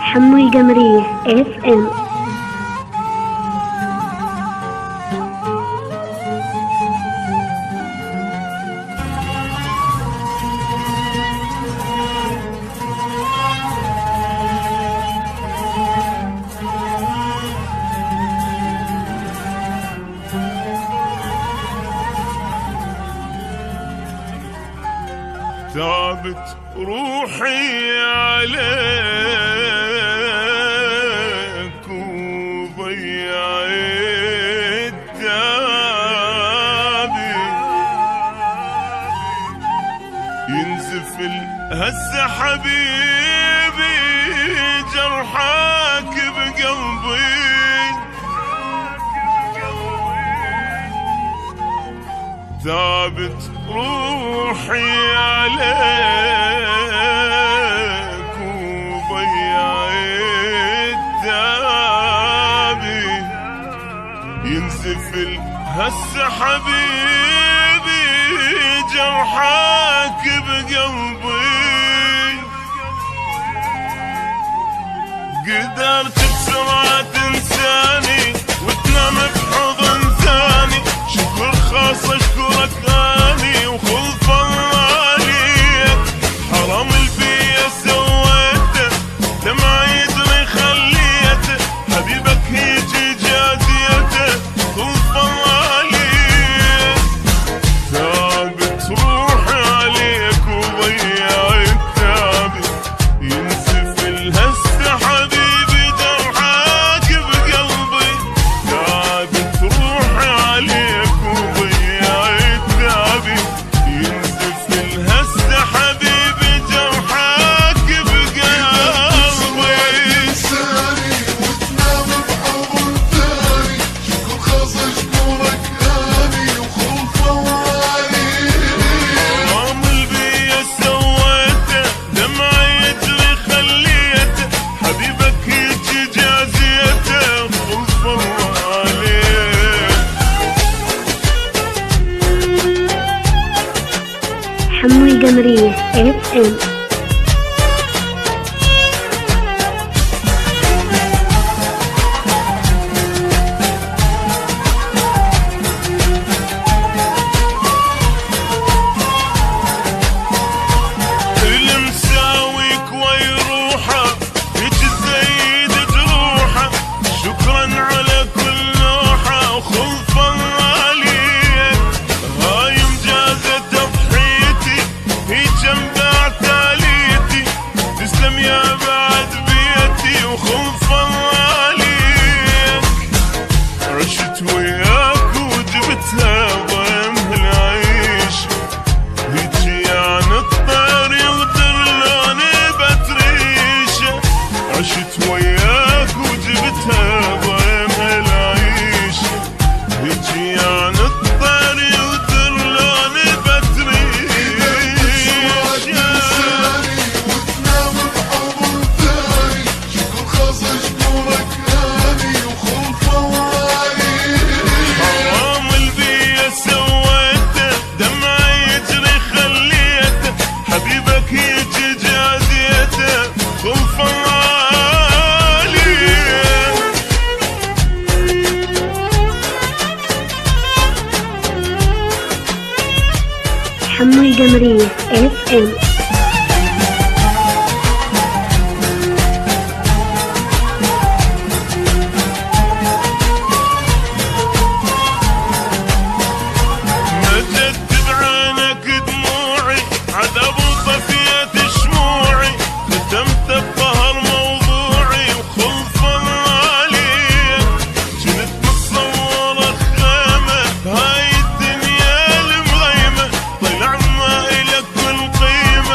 حمو القمرية اف ام. ثابت روحي عليك وضيعت تابي ينزف هسه حبيبي جرحك بقلبي ثابت روحي عليك وضيعت تابي ينزف هسه حبيبي جرحك بقلبي قدرت بسرعة تنساني وتنام بحضن ثاني شكر خاص اشكرك اني وخلف الله عليك حرام البيا سويته دمع يجري خليته حبيبك يجي جازيته خلف الله عليك ثابت روحي عليك وضيعت تابي ينزف الهسه حبيبي جرحك بقلبي ثابت روحي عليك وضيعت تابي ينزف الهسه حبيبي جرحك بقلبي انساني وتنام بحضن ثاني شكر خاص اشكرك اني وخلف الله عليك حرام البيا سويته دمع يجري خليته حبيبك يجي جازيته خلف الله عليك حمو القمرية اف ام. المساويك ويروحه يجي زيد جروحه شكرا على كل نوحه وخلف الله عليك هاي مجازة تضحيتي هي جنب اعتاليتي تسلم يا بعد بيتي وخلف الله عليك عشت وياك وجبتها ضيم العيش هيجي عن الطير يغدر لوني بتريشه عشت وياك وجبتها ضيم العيش هيجي عن الطير يغدر لوني بتريشه وتنام بحضن ثاني شكر خاص اشكرك اني وخلف الله عليك حرام البيا سويته دمع يجري خليته حبيبك يجي جازيته خلف الله عليك حمو القمرية اف ام. مجدت بعينك دموعي عذاب وطفيت شموعي ختمت بقهر موضوعي وخلف الله عليك كنت متصورة خيمة هاي الدنيا المغيمة طلع ما إلك كل قيمة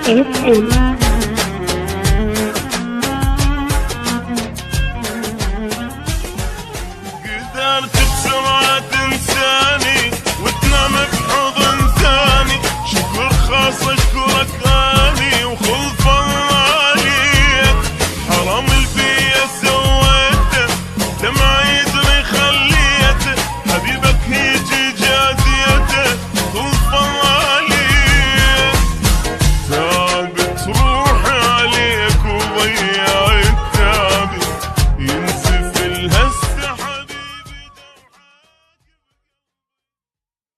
FM